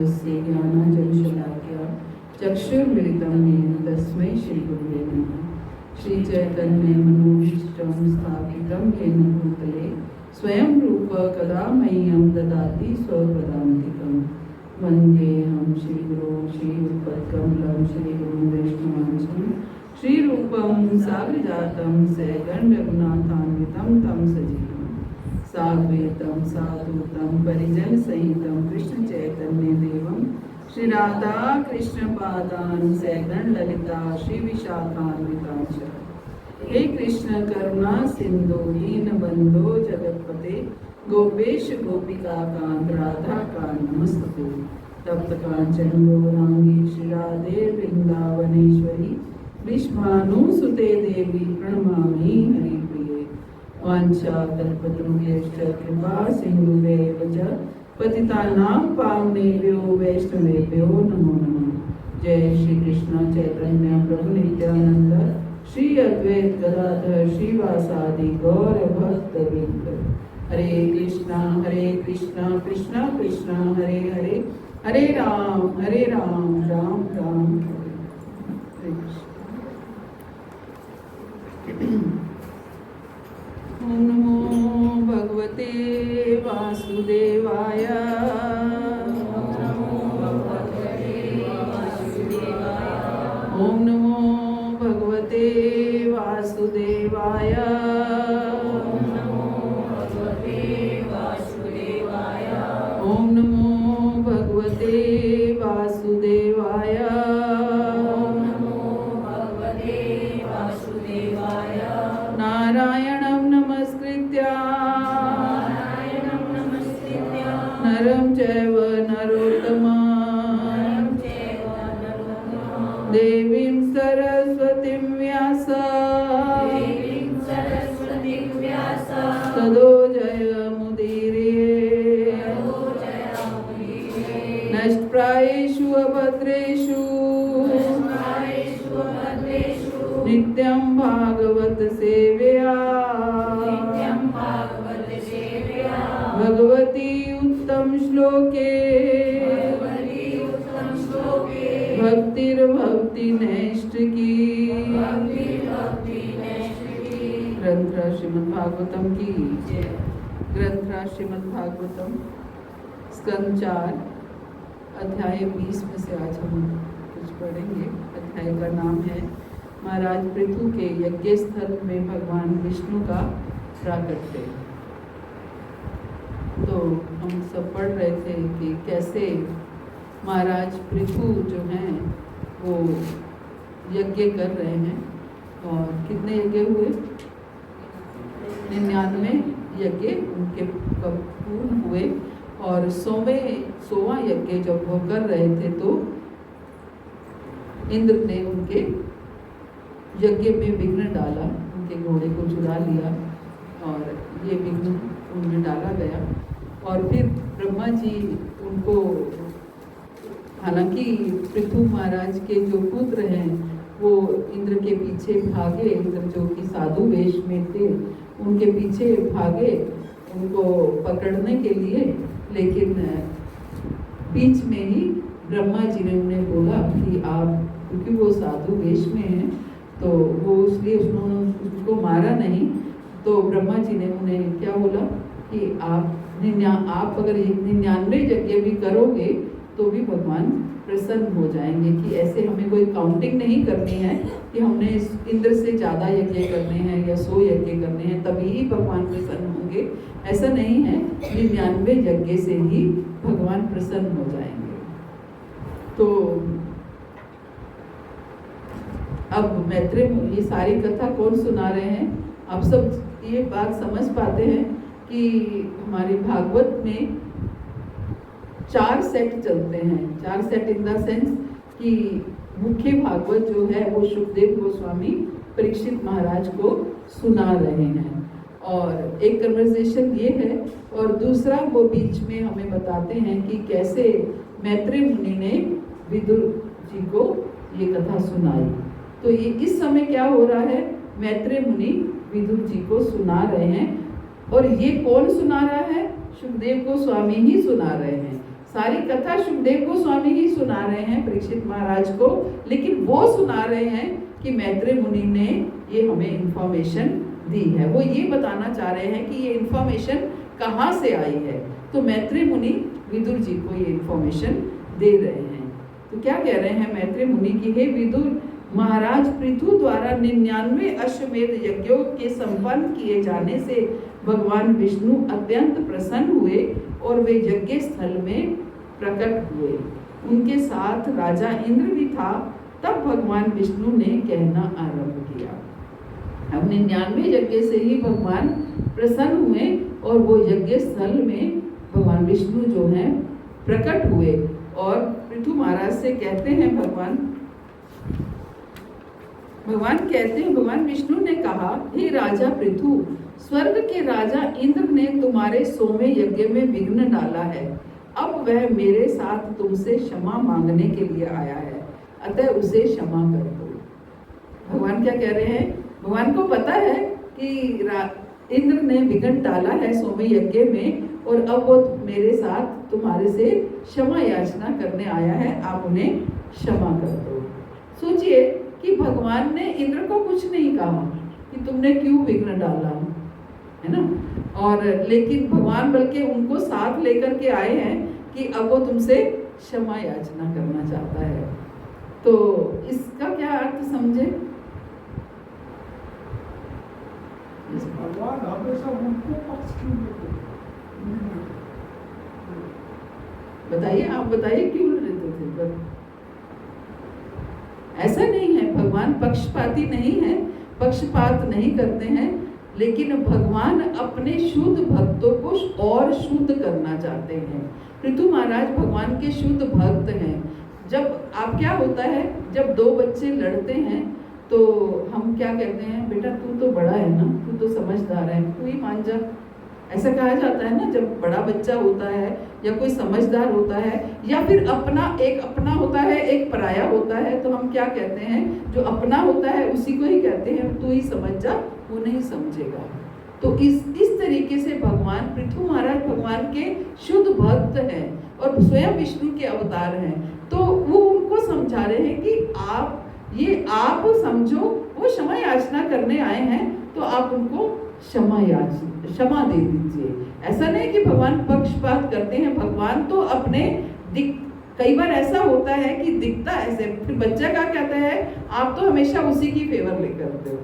ज्ञानांजनशलाकया चक्षुर्मिलितं येन तस्मै श्रीगुरुवे नमः। श्रीचैतन्यमनोभीष्टं स्थापितं येन भूतले स्वयं रूप कदा मह्यं ददाति स्वपदान्तिकं। वन्देऽहं श्रीगुरुं श्रीयुगपत्कमलं श्रीगुरुं वैष्णवांशं श्रीरूपं साग्रजातं सैगण्डरघुनाथान्वितं तं सजीवम् साद्वैतं साधुतं परिजनसहितं कृष्ण चैतन्य देवं श्री राधा कृष्ण पादान सैगण ललिता श्री विशाखान्वितांश। हे कृष्ण करुणा सिंधु दीन बंधो जगतपते गोपेश गोपिका कांत राधा कांत नमस्ते। तप्त कांचन गौरांगी श्री राधे वृंदावनेश्वरी विश्वानुसुते देवी प्रणमामि हरिप्रिये। वाञ्छाकल्पतरुभ्यश्च कृपा सिन्धुभ्येव च पतितानां पावनेभ्यो वैष्णवेभ्यो नमो नमः। जय श्री कृष्ण चैतन्य प्रभु नित्यानंद श्री अद्वैत गदाधर श्रीवासादि गौर भक्त वृंद। हरे कृष्णा कृष्णा कृष्णा हरे हरे, हरे राम राम राम हरे कृष्ण। ओम नमो भगवते वासुदेवाय। ओम नमो भगवते वासुदेवाय। ओम नमो भगवते वासुदेवाय। नारायणं नमस्कृत्य नरं चैव नरोत्तमं देवीं सरस्वतीं व्यास ततो जयमुदीरये। नष्टप्रायेषु अभद्रेषु नित्यं भागवत सेवया भगवती उत्तम श्लोके भक्तिर्भक्ति नैष्ठ की। ग्रंथराज श्रीमद् भागवतम की ग्रंथराज श्रीमद् भागवतम स्कंद 4 अध्याय 20 में से आज हम कुछ पढ़ेंगे। अध्याय का नाम है महाराज पृथु के यज्ञ स्थल में भगवान विष्णु का प्राकट्य। तो हम सब पढ़ रहे थे कि कैसे महाराज पृथु जो हैं वो यज्ञ कर रहे हैं। और कितने यज्ञ हुए? 99 यज्ञ उनके पूर्ण हुए। और 100वां यज्ञ जब वो कर रहे थे तो इंद्र ने उनके यज्ञ में विघ्न डाला, उनके घोड़े को चुरा लिया और ये विघ्न उनमें डाला गया। और फिर ब्रह्मा जी उनको, हालांकि पृथु महाराज के जो पुत्र हैं वो इंद्र के पीछे भागे, इंद्र जो कि साधु वेश में थे उनके पीछे भागे उनको पकड़ने के लिए। लेकिन बीच में ही ब्रह्मा जी ने उन्हें बोला कि आप, क्योंकि वो साधु वेश में हैं तो वो इसलिए उन्होंने उसको मारा नहीं। तो ब्रह्मा जी ने उन्हें क्या बोला कि आप अगर 99 यज्ञ भी करोगे तो भी भगवान प्रसन्न हो जाएंगे। कि ऐसे हमें कोई काउंटिंग नहीं करनी है कि हमने इंद्र से ज़्यादा यज्ञ करने हैं या 100 यज्ञ करने हैं तभी ही भगवान प्रसन्न होंगे। ऐसा नहीं है, 99 यज्ञ से ही भगवान प्रसन्न हो जाएंगे। तो अब मैत्रेय, ये सारी कथा कौन सुना रहे हैं? आप सब ये बात समझ पाते हैं कि हमारे भागवत में 4 सेट चलते हैं। 4 सेट इन द सेंस कि मुख्य भागवत जो है वो सुखदेव गोस्वामी परीक्षित महाराज को सुना रहे हैं और एक कन्वर्सेशन ये है। और दूसरा वो बीच में हमें बताते हैं कि कैसे मैत्रेय मुनि ने विदुर जी को ये कथा सुनाई। तो ये इस समय क्या हो रहा है? मैत्रेय मुनि विदुर जी को सुना रहे हैं। और ये कौन सुना रहा है? सुखदेव गोस्वामी ही सुना रहे हैं। सारी कथा सुखदेव गोस्वामी ही सुना रहे हैं परीक्षित महाराज को, लेकिन वो सुना रहे हैं कि मैत्रेय मुनि ने ये हमें इंफॉर्मेशन दी है। वो ये बताना चाह रहे हैं कि ये इंफॉर्मेशन कहाँ से आई है। तो मैत्रेय मुनि विदुर जी को ये इंफॉर्मेशन दे रहे हैं। तो क्या कह रहे हैं मैत्रेय मुनि की, हे विदुर, महाराज पृथु द्वारा 99 अश्वमेध यज्ञों के संपन्न किए जाने से भगवान विष्णु अत्यंत प्रसन्न हुए और वे यज्ञ स्थल में प्रकट हुए। उनके साथ राजा इंद्र भी था। तब भगवान विष्णु ने कहना आरंभ किया। अब 99 यज्ञ से ही भगवान प्रसन्न हुए और वो यज्ञ स्थल में भगवान विष्णु जो हैं प्रकट हुए और पृथु महाराज से कहते हैं, भगवान विष्णु ने कहा, हे राजा पृथु, स्वर्ग के राजा इंद्र ने तुम्हारे 100वें यज्ञ में विघ्न डाला है। अब वह मेरे साथ तुमसे क्षमा मांगने के लिए आया है, अतः उसे क्षमा कर दो। भगवान क्या कह रहे हैं, भगवान को पता है कि इंद्र ने विघ्न डाला है 100वें यज्ञ में और अब वो मेरे साथ तुम्हारे से क्षमा याचना करने आया है, आप उन्हें क्षमा कर दो। सोचिए कि भगवान ने इंद्र को कुछ नहीं कहा कि तुमने क्यों विघ्न डाला, है ना, और लेकिन भगवान बल्कि उनको साथ लेकर के आए हैं कि अब वो तुमसे क्षमा याचना करना चाहता है। तो इसका क्या अर्थ समझे? भगवान हमेशा उनको पक्ष क्यों लेते? बताइए, आप बताइए क्यों लेते थे? ऐसा नहीं है, भगवान पक्षपाती नहीं है, पक्षपात नहीं करते हैं, लेकिन भगवान अपने शुद्ध भक्तों को और शुद्ध करना चाहते हैं। पृथु महाराज भगवान के शुद्ध भक्त हैं। जब आप क्या होता है, जब दो बच्चे लड़ते हैं तो हम क्या कहते हैं, बेटा तू तो बड़ा है ना, तू तो समझदार है, तू ही मान जा, ऐसा कहा जाता है ना। जब बड़ा बच्चा होता है या कोई समझदार होता है या फिर एक अपना होता है, एक पराया होता है, तो हम क्या कहते हैं, जो अपना होता है उसी को ही कहते हैं तू ही समझ जा, वो नहीं समझेगा। तो इस तरीके से भगवान पृथु महाराज भगवान के शुद्ध भक्त हैं और स्वयं विष्णु के अवतार हैं। तो वो उनको समझा रहे हैं कि आप समझो, वो क्षमा याचना करने आए हैं तो आप उनको क्षमा दे दीजिए। ऐसा नहीं कि भगवान पक्षपात करते हैं, भगवान तो अपने कई बार ऐसा होता है कि दिखता ऐसे, फिर बच्चा क्या कहता है, आप तो हमेशा उसी की फेवर लेकर करते हो।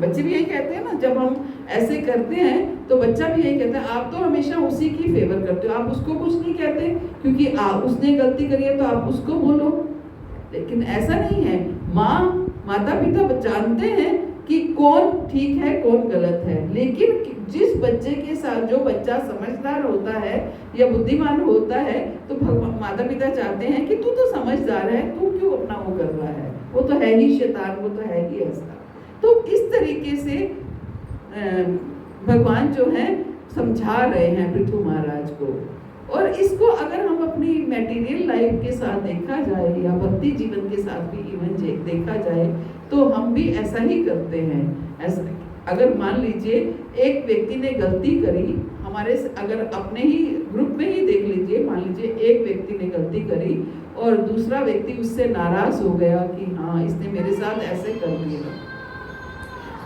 बच्चे भी यही कहते हैं ना, जब हम ऐसे करते हैं तो बच्चा भी यही कहता है, आप तो हमेशा उसी की फेवर करते हो, आप उसको कुछ नहीं कहते क्योंकि उसने गलती करी है तो आप उसको बोलो। लेकिन ऐसा नहीं है, माता पिता जानते हैं कि कौन ठीक है कौन गलत है, लेकिन जिस बच्चे के साथ जो बच्चा समझदार होता है या बुद्धिमान होता है तो माता पिता चाहते हैं कि तू तो समझदार है, तू क्यों अपना वो कर रहा है, वो तो है ही शैतान, वो तो है ही ऐसा। तो इस तरीके से भगवान जो है समझा रहे हैं पृथु महाराज को। और इसको अगर हम अपनी मटेरियल लाइफ के साथ देखा जाए या भक्ति जीवन के साथ भी इवन देखा जाए तो हम भी ऐसा ही करते हैं। ऐसा अगर मान लीजिए एक व्यक्ति ने गलती करी, हमारे अगर अपने ही ग्रुप में ही देख लीजिए, मान लीजिए एक व्यक्ति ने गलती करी और दूसरा व्यक्ति उससे नाराज हो गया कि हाँ इसने मेरे साथ ऐसे कर दिया,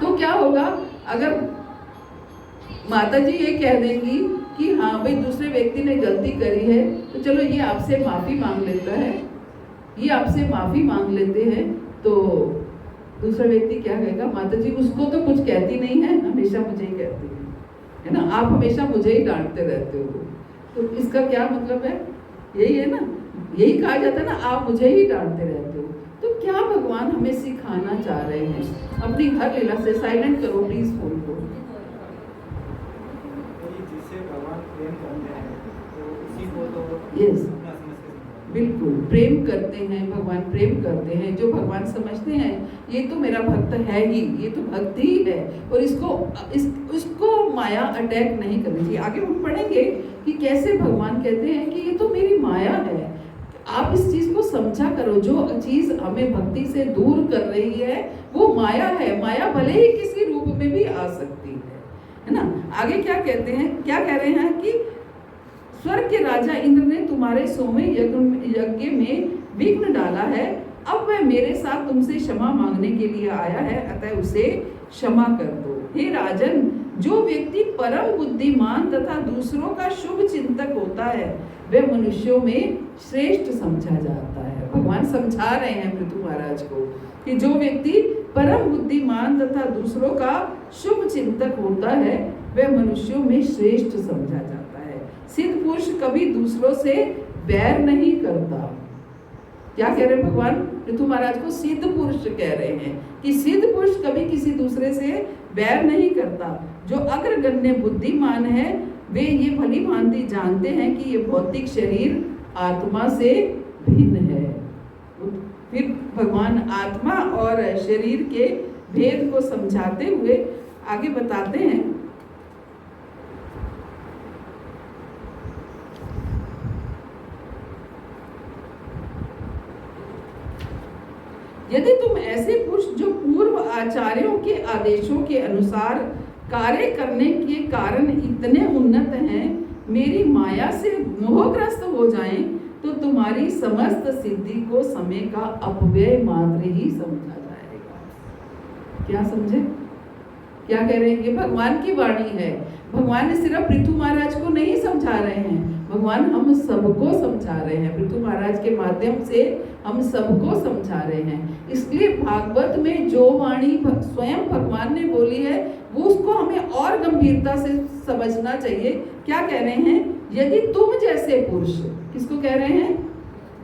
तो क्या होगा? अगर माता जी ये कह देंगी कि हाँ भाई दूसरे व्यक्ति ने गलती करी है तो चलो ये आपसे माफ़ी मांग लेता है, ये आपसे माफ़ी मांग लेते हैं, तो दूसरा व्यक्ति क्या कहेगा, माता जी उसको तो कुछ कहती नहीं है, हमेशा मुझे ही कहती है ना, आप हमेशा मुझे ही डांटते रहते हो। तो इसका क्या मतलब है? यही है ना, यही कहा जाता है ना, आप मुझे ही डांटते रहते हो। तो क्या भगवान हमें सिखाना चाह रहे हैं? अपनी हर लीला से साइलेंट करो प्लीज फोन को। यस, बिल्कुल प्रेम करते हैं, भगवान प्रेम करते हैं। जो भगवान समझते हैं ये तो मेरा भक्त है ही, ये तो भक्त ही है और इसको माया अटैक नहीं करनी चाहिए। आगे हम पढ़ेंगे कि कैसे भगवान कहते हैं कि ये तो मेरी माया है, आप इस चीज को समझा करो। जो चीज हमें भक्ति से दूर कर रही है वो माया है। माया भले ही किसी रूप में भी आ सकती है ना। आगे क्या कहते हैं, क्या कह रहे हैं कि स्वर्ग के राजा इंद्र ने तुम्हारे 100वें यज्ञ में विघ्न डाला है। अब वह मेरे साथ तुमसे क्षमा मांगने के लिए आया है, अतः उसे क्षमा कर दो। हे राजन, जो व्यक्ति परम बुद्धिमान तथा दूसरों का शुभ चिंतक होता है वह मनुष्यों में श्रेष्ठ समझा जाता है। भगवान समझा रहे हैं पृथु महाराज को कि जो व्यक्ति परम बुद्धिमान तथा दूसरों का शुभ चिंतक होता है वह मनुष्यों में श्रेष्ठ समझा जाता है। सिद्ध पुरुष कभी दूसरों से बैर नहीं करता। क्या कह रहे हैं भगवान पृथु महाराज को? सिद्ध पुरुष कह रहे हैं कि सिद्ध पुरुष कभी किसी दूसरे से बैर नहीं करता। जो अग्रगण्य बुद्धिमान है वे ये भली भांति जानते हैं कि ये भौतिक शरीर आत्मा से भिन्न है। फिर भगवान आत्मा और शरीर के भेद को समझाते हुए आगे बताते हैं, यदि तुम ऐसे पुरुष जो पूर्व आचार्यों के आदेशों के अनुसार कार्य करने के कारण इतने उन्नत हैं, मेरी माया से मोहग्रस्त हो जाएं, तो तुम्हारी समस्त सिद्धि को समय का अपव्यय मात्र ही समझा जाएगा। क्या समझे? क्या कह रहे हैं? ये भगवान की वाणी है। भगवान सिर्फ पृथु महाराज को नहीं समझा रहे हैं, भगवान हम सबको समझा रहे हैं। पृथु महाराज के माध्यम से हम सबको समझा रहे हैं। इसलिए भागवत में जो वाणी स्वयं भगवान ने बोली है वो उसको हमें और गंभीरता से समझना चाहिए। क्या कह रहे हैं? यदि तुम जैसे पुरुष, किसको कह रहे हैं?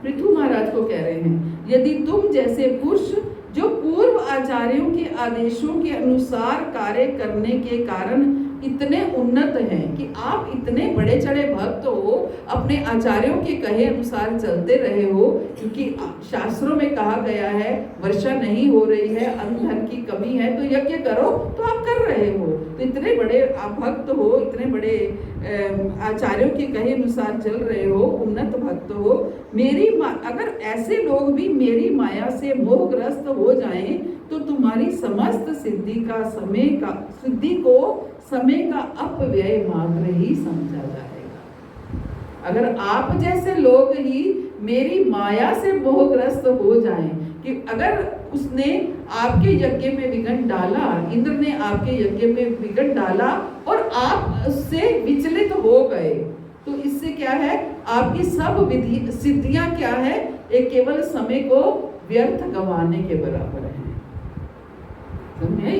पृथु महाराज को कह रहे हैं। यदि तुम जैसे पुरुष जो पूर्व आचार्यों के आदेशों के अनुसार कार्य करने के कारण इतने उन्नत हैं कि आप इतने बड़े चढ़े भक्त हो, अपने आचार्यों के कहे अनुसार चलते रहे हो, क्योंकि शास्त्रों में कहा गया है वर्षा नहीं हो रही है, अन्न धन की कमी है, तो यज्ञ करो, तो आप कर रहे हो। तो इतने बड़े आप भक्त हो, इतने बड़े आचार्यों के कहे अनुसार चल रहे हो, उन्नत भक्त हो। अगर ऐसे लोग भी मेरी माया से मोहग्रस्त हो जाएं तो तुम्हारी समस्त सिद्धि को समय का अपव्यय मात्र ही समझा जाएगा। अगर आप जैसे लोग ही मेरी माया से मोहग्रस्त हो जाएं, कि अगर उसने आपके यज्ञ में विघ्न डाला, इंद्र ने आपके यज्ञ में विघ्न डाला और आप उससे विचलित हो गए, तो इससे क्या है? आपकी सब सिद्धियां क्या है? एक केवल समय को व्यर्थ गंवाने के बराबर है। समझे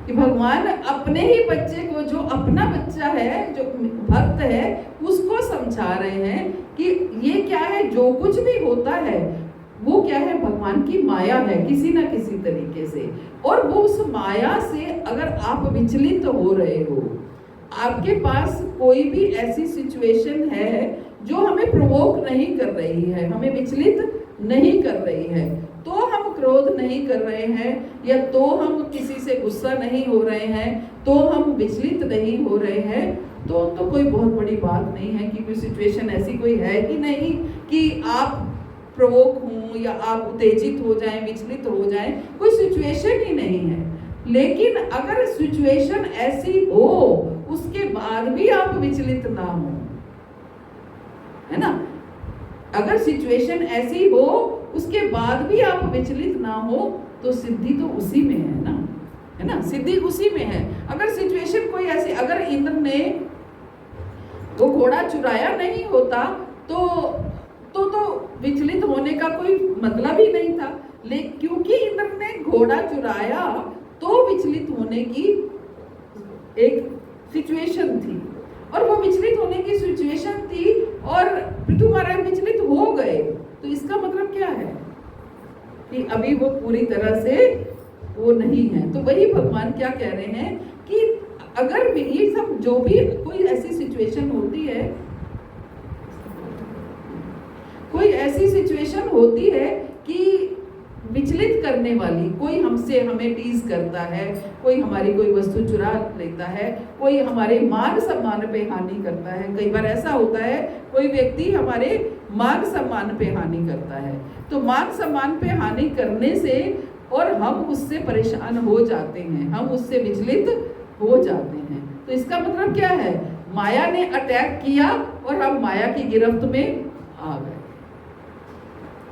कि भगवान अपने ही बच्चे को, जो अपना बच्चा है, जो भक्त है, उसको समझा रहे हैं कि ये क्या है, जो कुछ भी होता है वो क्या है? भगवान की माया है किसी ना किसी तरीके से। और वो उस माया से अगर आप विचलित हो रहे हो, आपके पास कोई भी ऐसी सिचुएशन है जो हमें प्रोवोक नहीं कर रही है, हमें विचलित नहीं कर रही है, तो हम क्रोध नहीं कर रहे हैं, या तो हम किसी से गुस्सा नहीं हो रहे हैं, तो हम विचलित नहीं हो रहे हैं, तो कोई बहुत बड़ी बात नहीं है कि कोई सिचुएशन ऐसी कोई है ही नहीं कि आप प्रोवोक हो या आप उत्तेजित हो जाएं, विचलित हो जाएं, कोई सिचुएशन ही नहीं है। लेकिन अगर सिचुएशन ऐसी हो उसके बाद भी आप विचलित ना हो, है ना? अगर सिचुएशन ऐसी हो उसके बाद भी आप विचलित ना हो तो सिद्धि तो उसी में है ना? सिद्धि उसी में है। अगर सिचुएशन कोई ऐसी, अगर इंद्र ने वो घोड़ा चुराया नहीं होता तो विचलित होने का कोई मतलब ही नहीं था। लेकिन क्योंकि इंद्र ने घोड़ा चुराया तो विचलित होने की एक सिचुएशन थी, और वो विचलित होने की सिचुएशन थी और पृथु महाराज विचलित हो गए, तो इसका मतलब क्या है कि अभी वो पूरी तरह से वो नहीं है। तो वही भगवान क्या कह रहे हैं कि अगर ये सब जो भी कोई ऐसी सिचुएशन होती है, कोई ऐसी सिचुएशन होती है कि विचलित करने वाली, कोई हमें टीज करता है, कोई हमारी कोई वस्तु चुरा लेता है, कोई हमारे मान सम्मान पे हानि करता है। कई बार ऐसा होता है कोई व्यक्ति हमारे मान सम्मान पे हानि करता है, तो मान सम्मान पे हानि करने से और हम उससे परेशान हो जाते हैं, हम उससे विचलित हो जाते हैं। तो इसका मतलब क्या है? माया ने अटैक किया और हम माया की गिरफ्त में आ गए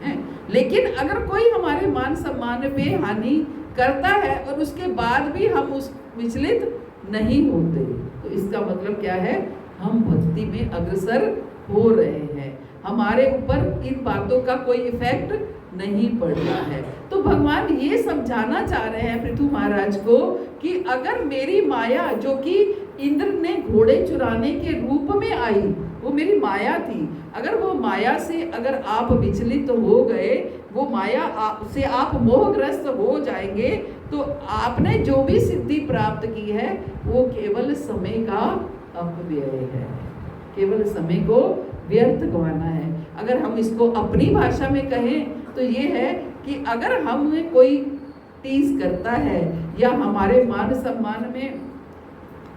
हैं। लेकिन अगर कोई हमारे मान सम्मान पे हानि करता है और उसके बाद भी हम उस विचलित नहीं होते, तो इसका मतलब क्या है, हम भक्ति में अग्रसर हो रहे हैं, हमारे ऊपर इन बातों का कोई इफेक्ट नहीं पड़ रहा है। तो भगवान ये समझाना चाह रहे हैं पृथु महाराज को कि अगर मेरी माया, जो कि इंद्र ने घोड़े चुराने के रूप में आई, वो मेरी माया थी, अगर वो माया से अगर आप विचलित हो गए, वो माया से आप मोहग्रस्त हो जाएंगे, तो आपने जो भी सिद्धि प्राप्त की है वो केवल समय का अपव्यय है, केवल समय को व्यर्थ गवाना है। अगर हम इसको अपनी भाषा में कहें तो ये है कि अगर हमें कोई टीज करता है या हमारे मान सम्मान में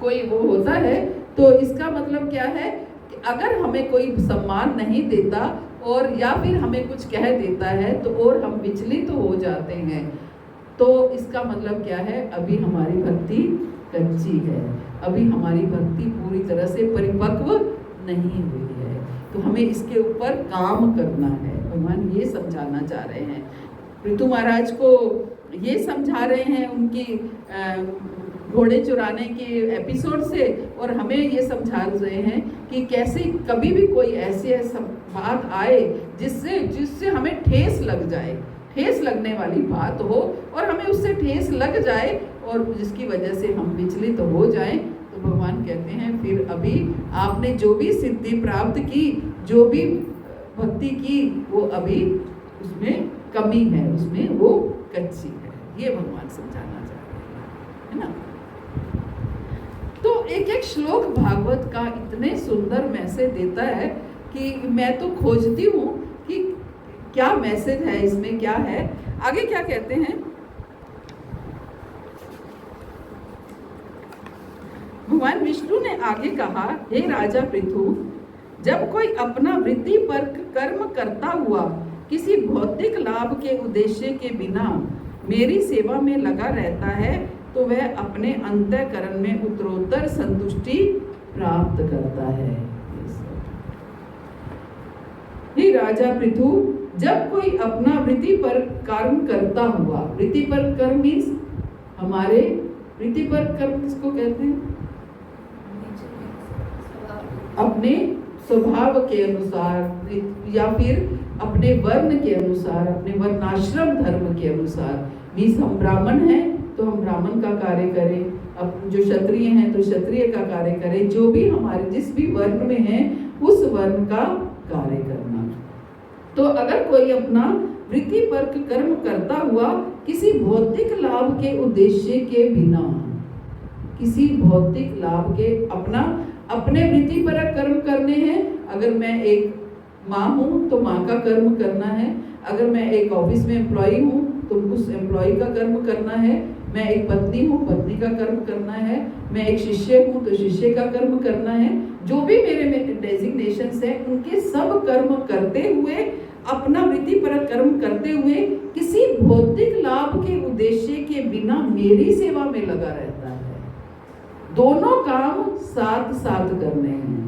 कोई वो होता है, तो इसका मतलब क्या है कि अगर हमें कोई सम्मान नहीं देता और या फिर हमें कुछ कह देता है तो और हम विचलित हो जाते हैं, तो इसका मतलब क्या है, अभी हमारी भक्ति कच्ची है, अभी हमारी भक्ति पूरी तरह से परिपक्व नहीं हुई है। तो हमें इसके ऊपर काम करना है, भगवान ये समझाना चाह रहे हैं। पृथु महाराज को ये समझा रहे हैं उनकी घोड़े चुराने के एपिसोड से, और हमें ये समझा रहे हैं कि कैसे कभी भी कोई ऐसी बात आए जिससे हमें ठेस लग जाए, ठेस लगने वाली बात हो और हमें उससे ठेस लग जाए और जिसकी वजह से हम विचलित हो जाएं, तो भगवान कहते हैं फिर अभी आपने जो भी सिद्धि प्राप्त की, जो भी भक्ति की, वो अभी उसमें कमी है, उसमें वो कच्ची है। ये भगवान समझाना चाह रहे हैं, है ना। तो एक एक श्लोक भागवत का इतने सुंदर मैसेज देता है कि मैं तो खोजती हूँ कि क्या मैसेज है इसमें, क्या है। आगे क्या कहते हैं, भगवान विष्णु ने आगे कहा, हे राजा पृथु, जब कोई अपना वृत्ति पर कर्म करता हुआ किसी भौतिक लाभ के उद्देश्य के बिना मेरी सेवा में लगा रहता है, तो वह अपने अंतःकरण में उत्तरोत्तर संतुष्टि प्राप्त करता है। हे राजा पृथु, जब कोई अपना वृत्ति पर कर्म करता हुआ, वृत्ति पर कर्म मीन्स हमारे वृत्ति पर कर्म किसको कहते हैं, अपने स्वभाव के अनुसार या फिर अपने वर्ण के अनुसार, अपने वर्णाश्रम धर्म के अनुसार। मीन्स हम ब्राह्मण हैं तो हम ब्राह्मण का कार्य करें, अब जो क्षत्रिय हैं तो क्षत्रिय का कार्य करें, जो भी हमारे जिस भी वर्ण में है उस वर्ण का कार्य करना। तो अगर कोई अपना वृत्ति पर कर्म करता हुआ किसी भौतिक लाभ के उद्देश्य के बिना, किसी भौतिक लाभ के अपने वृत्ति पर कर्म करने हैं, अगर मैं एक माँ हूँ तो माँ का कर्म करना है, अगर मैं एक ऑफिस में एम्प्लॉई हूँ तो उस एम्प्लॉई का कर्म करना है, मैं एक पत्नी हूँ पत्नी का कर्म करना है, मैं एक शिष्य हूँ तो शिष्य का कर्म करना है। जो भी मेरे डेजिग्नेशंस हैं उनके सब कर्म करते हुए, अपना वृत्ति पर कर्म करते हुए किसी भौतिक लाभ के उद्देश्य के बिना मेरी सेवा में लगा रहता है। दोनों काम साथ साथ करने हैं,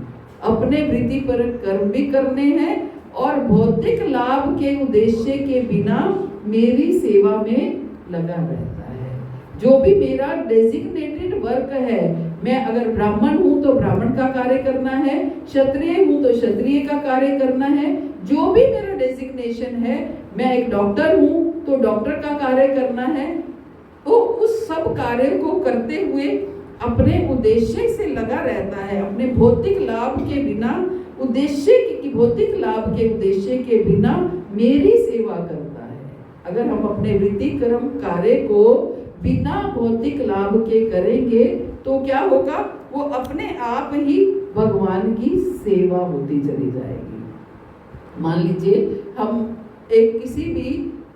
अपने वृत्ति पर कर्म भी करने हैं और भौतिक लाभ के उद्देश्य के बिना मेरी सेवा में लगा रहता है। जो भी मेरा डेजिग्नेटेड वर्क है, मैं अगर ब्राह्मण हूँ तो ब्राह्मण का कार्य करना है, क्षत्रिय हूँ तो क्षत्रिय का कार्य करना है, जो भी मेरा डेजिग्नेशन है, मैं एक डॉक्टर हूँ तो डॉक्टर का कार्य करना है, तो उस सब कार्य को करते हुए अपने उद्देश्य से लगा रहता है, अपने भौतिक लाभ के बिना, भौतिक लाभ के उद्देश्य के बिना मेरी सेवा करता है। अगर हम अपने वृत्ति कर्म कार्य को बिना भौतिक लाभ के करेंगे तो क्या होगा, वो अपने आप ही भगवान की सेवा होती चली जाएगी। मान लीजिए हम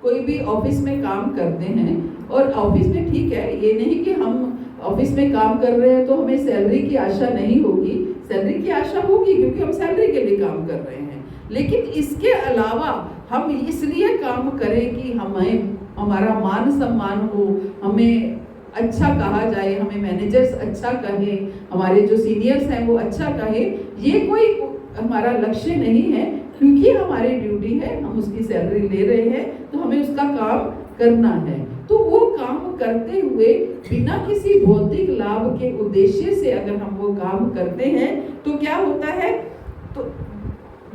कोई भी ऑफिस में काम करते हैं और ऑफिस में ठीक है, ये नहीं कि हम ऑफिस में काम कर रहे हैं तो हमें सैलरी की आशा नहीं होगी, सैलरी की आशा होगी क्योंकि हम सैलरी के लिए काम कर रहे हैं। लेकिन इसके अलावा हम इसलिए काम करें कि हमारा मान सम्मान हो, हमें अच्छा कहा जाए, हमें मैनेजर्स अच्छा कहे, हमारे जो सीनियर्स हैं वो अच्छा कहे, ये कोई हमारा लक्ष्य नहीं है, क्योंकि हमारी ड्यूटी है, हम उसकी सैलरी ले रहे हैं तो हमें उसका काम करना है। तो वो काम करते हुए बिना किसी भौतिक लाभ के उद्देश्य से अगर हम वो काम करते हैं तो क्या होता है, तो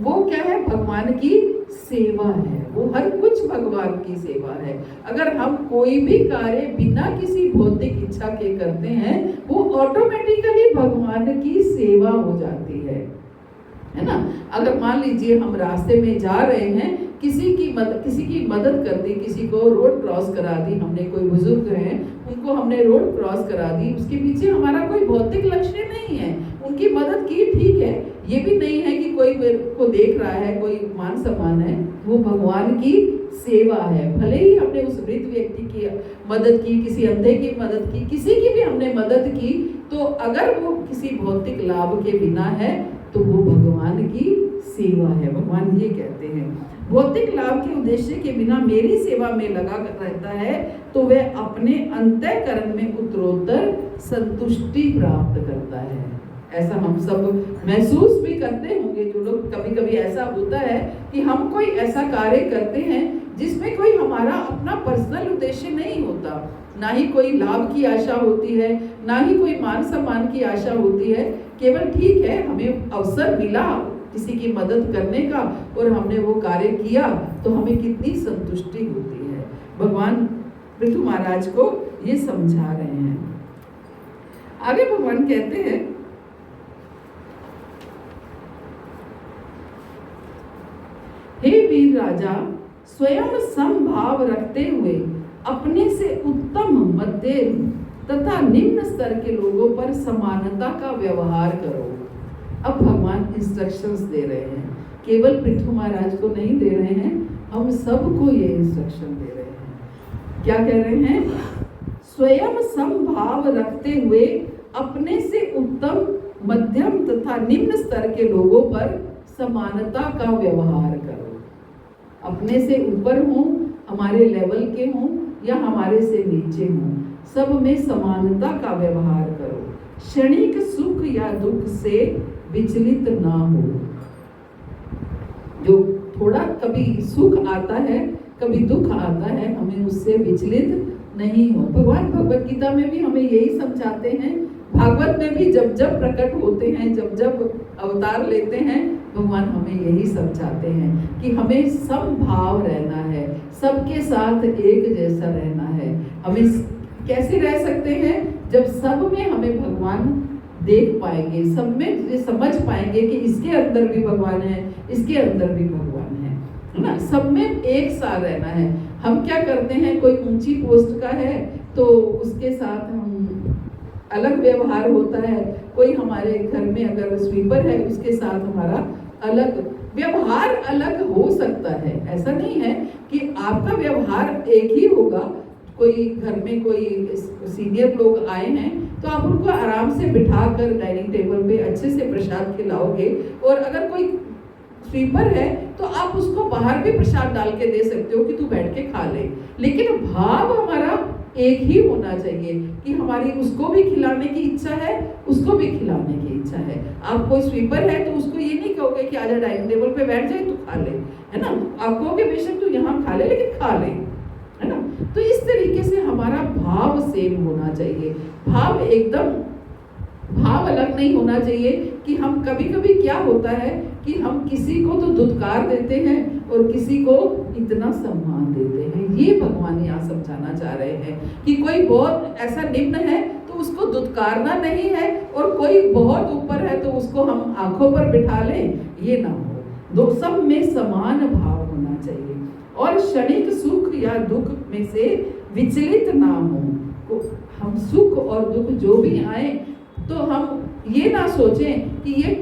वो क्या है, भगवान की सेवा है। वो हर कुछ भगवान की सेवा है। अगर हम कोई भी कार्य बिना किसी भौतिक इच्छा के करते हैं वो ऑटोमेटिकली भगवान की सेवा हो जाती है ना। अगर मान लीजिए हम रास्ते में जा रहे हैं, किसी की मदद कर दी, किसी को रोड क्रॉस करा दी हमने, कोई बुजुर्ग हैं उनको हमने रोड क्रॉस करा दी, उसके पीछे हमारा कोई भौतिक लक्ष्य नहीं है, उनकी मदद की, ठीक है। ये भी नहीं है कि कोई मेरे को देख रहा है, कोई मान सम्मान है, वो भगवान की सेवा है। भले ही हमने उस वृद्ध व्यक्ति की मदद की, किसी अंधे की मदद की, किसी की भी हमने मदद की, तो अगर वो किसी भौतिक लाभ के बिना है तो वो भगवान की सेवा है। भगवान ये कहते हैं, भौतिक लाभ के उद्देश्य के बिना मेरी सेवा में लगा रहता है तो वह अपने अंतःकरण में उत्तरोत्तर संतुष्टि प्राप्त करता है। ऐसा हम सब महसूस भी करते होंगे। जो लोग, कभी कभी ऐसा होता है कि हम कोई ऐसा कार्य करते हैं जिसमें कोई हमारा अपना पर्सनल उद्देश्य नहीं होता, ना ही कोई लाभ की आशा होती है, ना ही कोई मान सम्मान की आशा होती है। केवल ठीक है, हमें अवसर मिला किसी की मदद करने का और हमने वो कार्य किया तो हमें कितनी संतुष्टि होती है। भगवान पृथु महाराज को ये समझा रहे हैं। आगे भगवान कहते हैं, हे वीर राजा, स्वयं समभाव रखते हुए अपने से उत्तम, मध्यम तथा निम्न स्तर के लोगों पर समानता का व्यवहार करो। अब भगवान इंस्ट्रक्शंस दे रहे हैं, केवल पृथु महाराज को नहीं दे रहे हैं, हम सबको ये इंस्ट्रक्शन दे रहे हैं। क्या कह रहे हैं? स्वयं समभाव रखते हुए अपने से उत्तम, मध्यम तथा निम्न स्तर के लोगों पर समानता का व्यवहार करो। अपने से ऊपर हों, हमारे लेवल के हों या हमारे से नीचे हों, सब में समानता का व्यवहार करो। क्षणिक सुख या दुख से विचलित ना हो। जो थोड़ा कभी सुख आता है, कभी दुख आता है, हमें उससे विचलित नहीं हो। भगवान भगवत गीता में भी हमें यही समझाते हैं, भागवत में भी जब जब प्रकट होते हैं, जब जब अवतार लेते हैं, भगवान हमें यही समझाते हैं कि हमें समभाव रहना है, सबके साथ एक जैसा रहना है। हमें कैसे रह सकते हैं? जब सब में हमें भगवान देख पाएंगे, सब में ये समझ पाएंगे कि इसके अंदर भी भगवान है, इसके अंदर भी भगवान है ना। सब में एक साथ रहना है। हम क्या करते हैं, कोई ऊंची पोस्ट का है तो उसके साथ हम अलग व्यवहार होता है, कोई हमारे घर में अगर स्वीपर है उसके साथ हमारा अलग व्यवहार अलग हो सकता है। ऐसा नहीं है कि आपका व्यवहार एक ही होगा। कोई घर में कोई सीनियर लोग आए हैं तो आप उनको आराम से बिठाकर डाइनिंग टेबल पे अच्छे से प्रसाद खिलाओगे, और अगर कोई स्वीपर है तो आप उसको बाहर भी प्रसाद डाल के दे सकते हो कि तू बैठ के खा ले। लेकिन भाव हमारा एक ही होना चाहिए कि हमारी उसको भी खिलाने की इच्छा है, उसको भी खिलाने की इच्छा है। आप कोई स्वीपर है तो उसको ये नहीं कहोगे कि आजा डाइनिंग टेबल पे बैठ जाए, तू खा ले, है ना। आप कहोगे बेशक तू यहाँ खा ले, लेकिन खा ले, है ना। तो इस तरीके से हमारा भाव सेम होना चाहिए। भाव एकदम भाव अलग नहीं होना चाहिए कि हम कभी कभी क्या होता है कि हम किसी को तो धुतकार देते हैं और किसी को इतना सम्मान देते हैं। ये भगवान यहाँ समझाना चाह रहे हैं कि कोई बहुत ऐसा निम्न है तो उसको धुतकारना नहीं है, और कोई बहुत ऊपर है तो उसको हम आंखों पर बिठा लें, ये ना हो। दो सब में समान भाव होना चाहिए, और क्षणिक सुख या दुख में से विचलित ना हो। तो हम सुख और दुख जो भी आए तो हम ये ना सोचें कि ये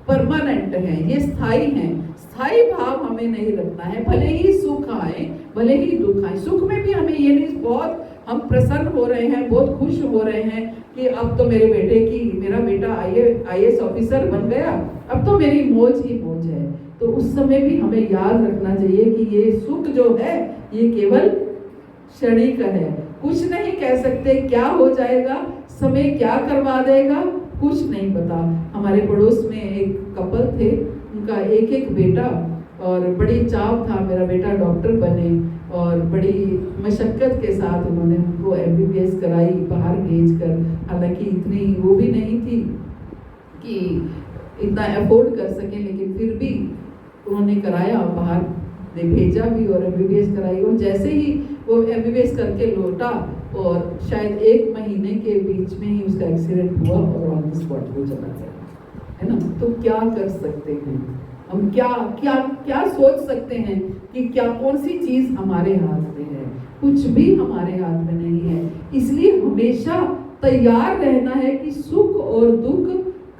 परमानेंट है, ये स्थायी है। स्थायी भाव हमें नहीं रखना है। भले ही सुख आए, भले ही दुख आए, सुख में भी हमें ये नहीं, बहुत हम प्रसन्न हो रहे हैं, बहुत खुश हो रहे हैं कि अब तो मेरा बेटा IAS ऑफिसर बन गया, अब तो मेरी मौज ही मौज है। तो उस समय भी हमें याद रखना चाहिए कि ये सुख जो है ये केवल क्षणिक है। कुछ नहीं कह सकते क्या हो जाएगा, समय क्या करवा देगा, कुछ नहीं पता। हमारे पड़ोस में एक कपल थे, उनका एक एक बेटा, और बड़ी चाव था मेरा बेटा डॉक्टर बने, और बड़ी मशक्क़त के साथ उन्होंने उनको MBBS कराई बाहर भेजकर। हालांकि इतनी वो भी नहीं थी कि इतना अफोर्ड कर सकें, लेकिन फिर भी उन्होंने कराया, बाहर भेजा भी और MBBS कराई। और जैसे ही वो MBBS करके लौटा और शायद 1 महीने के बीच में ही उसका एक्सीडेंट हुआ और ऑन द स्पॉट वो चला गया, है ना। तो क्या कर सकते हैं हम, क्या क्या क्या सोच सकते हैं कि क्या कौन सी चीज़ हमारे हाथ में है? कुछ भी हमारे हाथ में नहीं है। इसलिए हमेशा तैयार रहना है कि सुख और दुख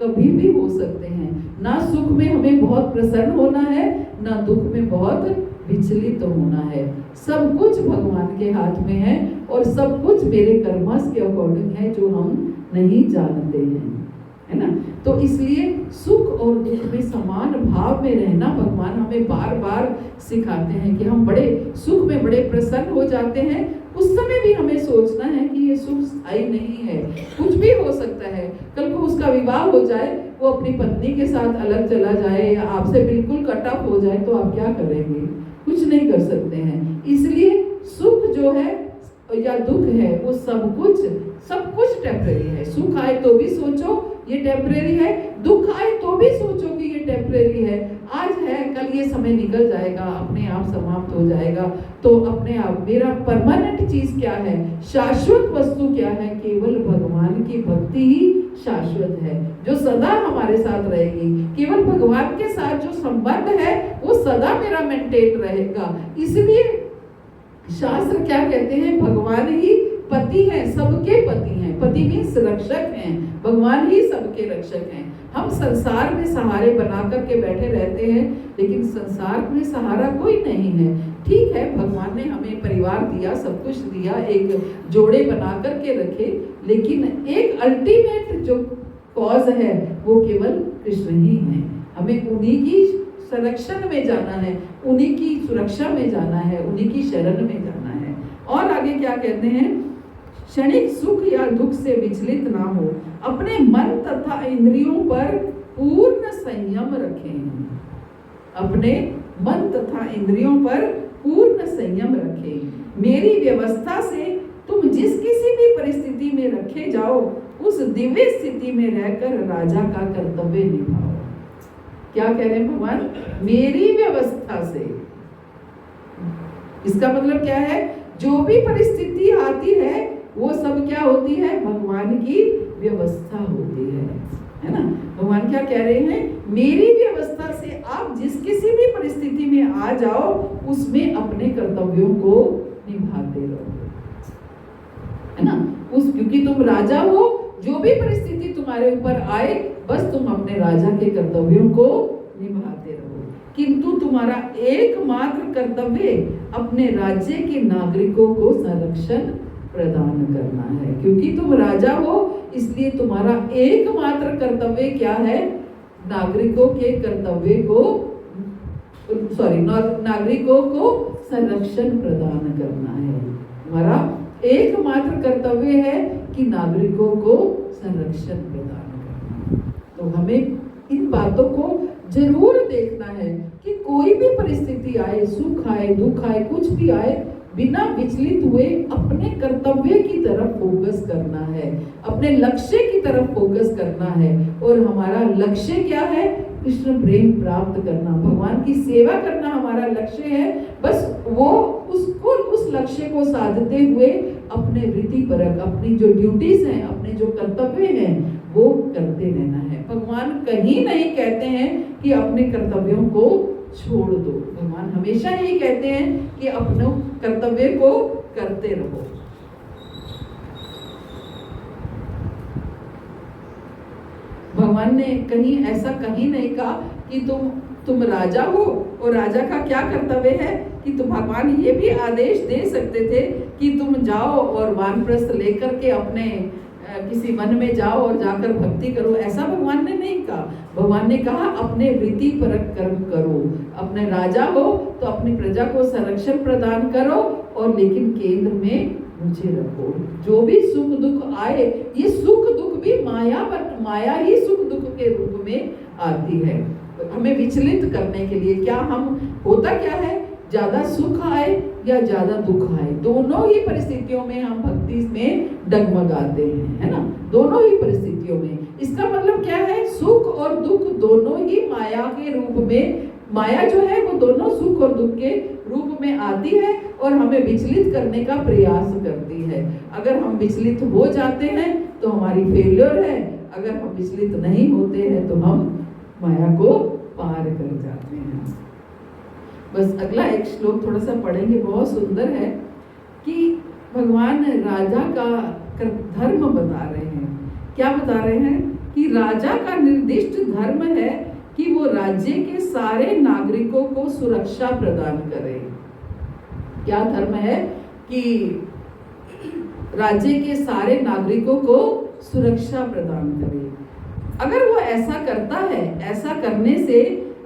कभी भी हो सकते हैं। ना सुख में हमें बहुत प्रसन्न होना है, ना दुख में बहुत विचलित होना है। सब कुछ भगवान के हाथ में है और सब कुछ मेरे कर्मस के अकॉर्डिंग है जो हम नहीं जानते हैं, है ना। तो इसलिए सुख और दुख में समान भाव में रहना भगवान हमें बार बार सिखाते हैं कि हम बड़े सुख में बड़े प्रसन्न हो जाते हैं, उस समय भी हमें सोचना है कि ये सुख स्थायी नहीं है, कुछ भी हो सकता है। कल को उसका विवाह हो जाए, वो अपनी पत्नी के साथ अलग चला जाए या आपसे बिल्कुल कट ऑफ हो जाए, तो आप क्या करेंगे? कुछ नहीं कर सकते हैं। इसलिए सुख जो है या दुख है वो सब कुछ टेम्परेरी है। सुख आए तो भी सोचो ये टेम्परेरी है, दुख आए तो भी सोचो कि ये टेम्परेरी है। आज है, कल ये समय निकल जाएगा, अपने आप समाप्त हो जाएगा। तो अपने आप मेरा परमानेंट चीज क्या है, शाश्वत वस्तु क्या है? केवल भगवान की भक्ति ही शाश्वत है, जो सदा हमारे साथ रहेगी। केवल भगवान के साथ जो संबंध है वो सदा मेरा मेंटेन रहेगा। इसलिए शास्त्र क्या कहते हैं? भगवान ही पति हैं, सबके पति हैं। पति मीन्स रक्षक हैं, भगवान ही सबके रक्षक हैं। हम संसार में सहारे बना करके बैठे रहते हैं, लेकिन संसार में सहारा कोई नहीं है। ठीक है, भगवान ने हमें परिवार दिया, सब कुछ दिया, एक जोड़े बना करके रखे, लेकिन एक अल्टीमेट जो कॉज है वो केवल कृष्ण ही है। हमें उन्हीं की संरक्षण में जाना है, उन्हीं की सुरक्षा में जाना है, उन्हीं की शरण में जाना है। और आगे क्या कहते हैं? क्षणिक सुख या दुख से विचलित ना हो, अपने मन तथा इंद्रियों पर पूर्ण संयम रखें। अपने मन तथा इंद्रियों पर पूर्ण संयम रखें। मेरी व्यवस्था से तुम जिस किसी भी परिस्थिति में रखे जाओ, उस दिव्य स्थिति में रहकर राजा का कर्तव्य निभाओ। क्या कह रहे हैं भगवान? मेरी व्यवस्था से। इसका मतलब क्या है? जो भी परिस्थिति आती है वो सब क्या होती है? भगवान की व्यवस्था होती है ना। भगवान क्या कह रहे हैं? मेरी व्यवस्था से आप जिस किसी भी परिस्थिति में आ जाओ, उसमें अपने कर्तव्यों को निभाते रहो, है ना। क्योंकि तुम राजा हो, जो भी परिस्थिति तुम्हारे ऊपर आए, बस तुम अपने राजा के कर्तव्यों को निभाते रहो। किंतु तुम्हारा एकमात्र कर्तव्य अपने राज्य के नागरिकों को संरक्षण प्रदान करना है। क्योंकि तुम राजा हो, इसलिए तुम्हारा एकमात्र कर्तव्य क्या है? नागरिकों के कर्तव्य को नागरिकों को संरक्षण प्रदान करना है। हमारा एकमात्र कर्तव्य है कि नागरिकों को संरक्षण प्रदान करना। तो हमें इन बातों को जरूर देखना है कि कोई भी परिस्थिति आए, सुख आए, दुख आए, कुछ भी आए, बिना विचलित हुए अपने कर्तव्य की तरफ फोकस करना है, अपने लक्ष्य की तरफ फोकस करना है। और हमारा लक्ष्य क्या है? कृष्ण प्रेम प्राप्त करना, भगवान की सेवा करना हमारा लक्ष्य है। बस वो उस लक्ष्य को साधते हुए अपने वृत्तिपरक, अपनी जो ड्यूटीज हैं, अपने जो कर्तव्य हैं, वो करते रहना है। भगवान कहीं नहीं कहते हैं कि अपने कर्तव्यों को छोड़ दो। भगवान हमेशा यही कहते हैं कि अपने कर्तव्य को करते रहो। भगवान ने कहीं ऐसा कहीं नहीं कहा कि तुम राजा हो, और राजा का क्या कर्तव्य है कि तो भगवान ये भी आदेश दे सकते थे कि तुम जाओ और वानप्रस्थ लेकर के अपने किसी वन में जाओ और जाकर भक्ति करो। ऐसा भगवान ने नहीं कहा। भगवान ने कहा अपने वृत्ति परक कर्म करो। अपने राजा हो तो अपनी प्रजा को संरक्षण प्रदान करो, और लेकिन केंद्र में मुझे रखो। जो भी सुख दुख आए, ये सुख दुख भी माया ही सुख दुख के रूप में आती है, हमें विचलित करने के लिए। क्या हम होता क्या है, ज्यादा सुख आए या ज्यादा दुख आए, दोनों ही परिस्थितियों में हम भक्ति में डगमगाते हैं, है ना, दोनों ही परिस्थितियों में। इसका मतलब क्या है, सुख और दुख दोनों ही माया के रूप में, माया जो है वो दोनों सुख और दुख के रूप में आती है और हमें विचलित करने का प्रयास करती है। अगर हम विचलित हो जाते हैं तो हमारी फेलियर है, अगर हम विचलित नहीं होते हैं तो हम माया को पार कर जाते हैं। बस अगला एक श्लोक थोड़ा सा पढ़ेंगे, बहुत सुंदर है कि भगवान राजा का धर्म बता रहे हैं। क्या बता रहे हैं कि राजा का निर्दिष्ट धर्म है कि वो राज्य के सारे नागरिकों को सुरक्षा प्रदान करे। क्या धर्म है कि राज्य के सारे नागरिकों को सुरक्षा प्रदान करे। अगर वो ऐसा करता है, ऐसा करने से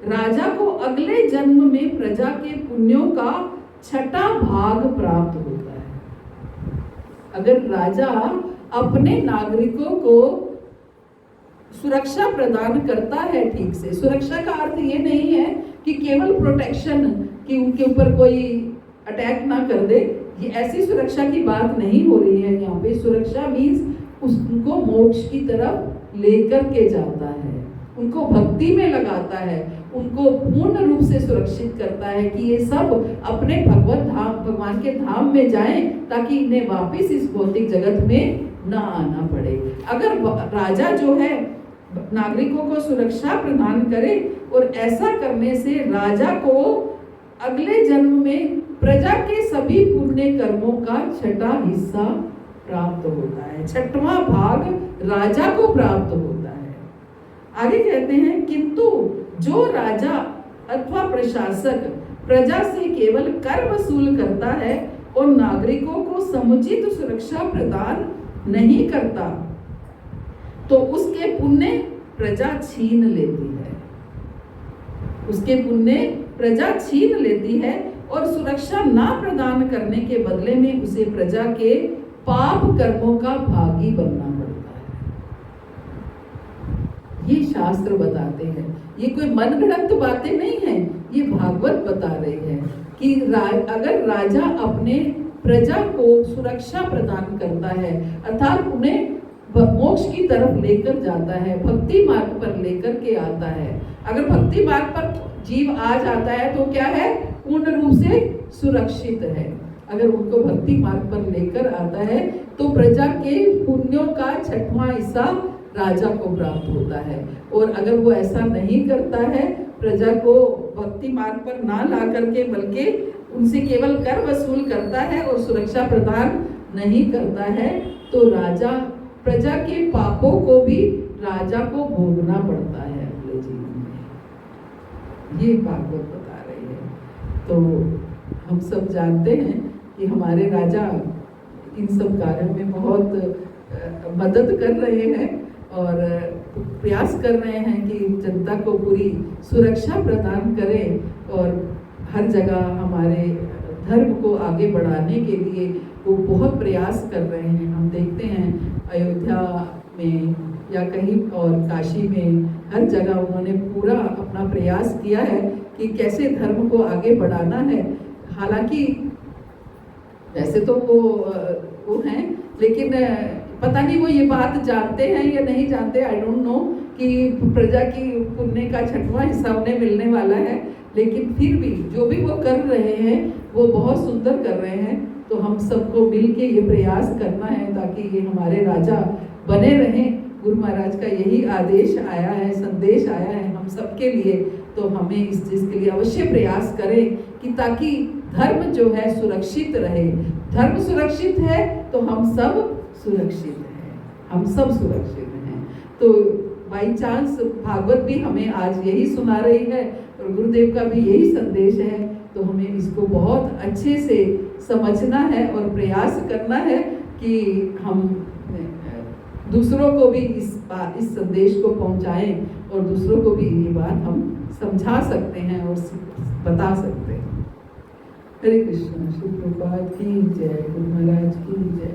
राजा को अगले जन्म में प्रजा के पुण्यों का 6वां भाग प्राप्त होता है। अगर राजा अपने नागरिकों को सुरक्षा प्रदान करता है ठीक से, सुरक्षा का अर्थ ये नहीं है कि केवल प्रोटेक्शन, कि उनके ऊपर कोई अटैक ना कर दे, ये ऐसी सुरक्षा की बात नहीं हो रही है यहाँ पे। सुरक्षा मीन्स उसको मोक्ष की तरफ लेकर के जाता है, उनको भक्ति में लगाता है, उनको पूर्ण रूप से सुरक्षित करता है कि ये सब अपने भगवत धाम, भगवान के धाम में जाएं, ताकि इन्हें वापस इस भौतिक जगत में ना आना पड़े। अगर राजा जो है नागरिकों को सुरक्षा प्रदान करे और ऐसा करने से राजा को अगले जन्म में प्रजा के सभी पुण्य कर्मों का 6वां हिस्सा प्राप्त होता है, 6वां भाग राजा को प्राप्त होता है। आगे कहते हैं, किंतु जो राजा अथवा प्रशासक प्रजा से केवल कर वसूल करता है और नागरिकों को समुचित सुरक्षा प्रदान नहीं करता, तो उसके पुण्य प्रजा छीन लेती है, उसके पुण्य प्रजा छीन लेती है और सुरक्षा ना प्रदान करने के बदले में उसे प्रजा के पाप कर्मों का भागी बनना पड़ता है। ये शास्त्र बताते हैं, ये कोई मनगढ़ंत बातें नहीं है, ये भागवत बता रही है कि अगर राजा अपने प्रजा को सुरक्षा प्रदान करता है, अर्थात उन्हें मोक्ष की तरफ लेकर जाता है, भक्ति मार्ग पर लेकर के आता है। अगर भक्ति मार्ग पर जीव आ जाता है तो क्या है, पूर्ण रूप से सुरक्षित है। अगर उनको भक्ति मार्ग पर लेकर आता है तो प्रजा के पुण्यों का 6वां हिस्सा राजा को प्राप्त होता है। और अगर वो ऐसा नहीं करता है, प्रजा को भक्ति मार्ग पर ना ला करके बल्कि उनसे केवल कर वसूल करता है और सुरक्षा प्रदान नहीं करता है, तो राजा प्रजा के पापों को भी राजा को भोगना पड़ता है अपने जीवन में। ये भागवत बता रही है। तो हम सब जानते हैं कि हमारे राजा इन सब कार्यों में बहुत मदद कर रहे हैं और प्रयास कर रहे हैं कि जनता को पूरी सुरक्षा प्रदान करें और हर जगह हमारे धर्म को आगे बढ़ाने के लिए वो बहुत प्रयास कर रहे हैं। हम देखते हैं अयोध्या में या कहीं और काशी में, हर जगह उन्होंने पूरा अपना प्रयास किया है कि कैसे धर्म को आगे बढ़ाना है। हालांकि वैसे तो वो हैं, लेकिन पता नहीं वो ये बात जानते हैं या नहीं जानते, आई डोंट नो, कि प्रजा की पुण्य का 6वां हिस्सा उन्हें मिलने वाला है। लेकिन फिर भी जो भी वो कर रहे हैं वो बहुत सुंदर कर रहे हैं। तो हम सबको मिल के ये प्रयास करना है ताकि ये हमारे राजा बने रहें। गुरु महाराज का यही आदेश आया है, संदेश आया है हम सबके लिए। तो हमें इस चीज़ के लिए अवश्य प्रयास करें कि ताकि धर्म जो है सुरक्षित रहे। धर्म सुरक्षित है तो हम सब सुरक्षित हैं, हम सब सुरक्षित हैं। तो बाई चांस भागवत भी हमें आज यही सुना रही है और गुरुदेव का भी यही संदेश है। तो हमें इसको बहुत अच्छे से समझना है और प्रयास करना है कि हम दूसरों को भी इस संदेश को पहुंचाएं और दूसरों को भी ये बात हम समझा सकते हैं और बता सकते हैं। हरे कृष्ण। श्री प्रभुपाद की जय, गुरु महाराज की जय।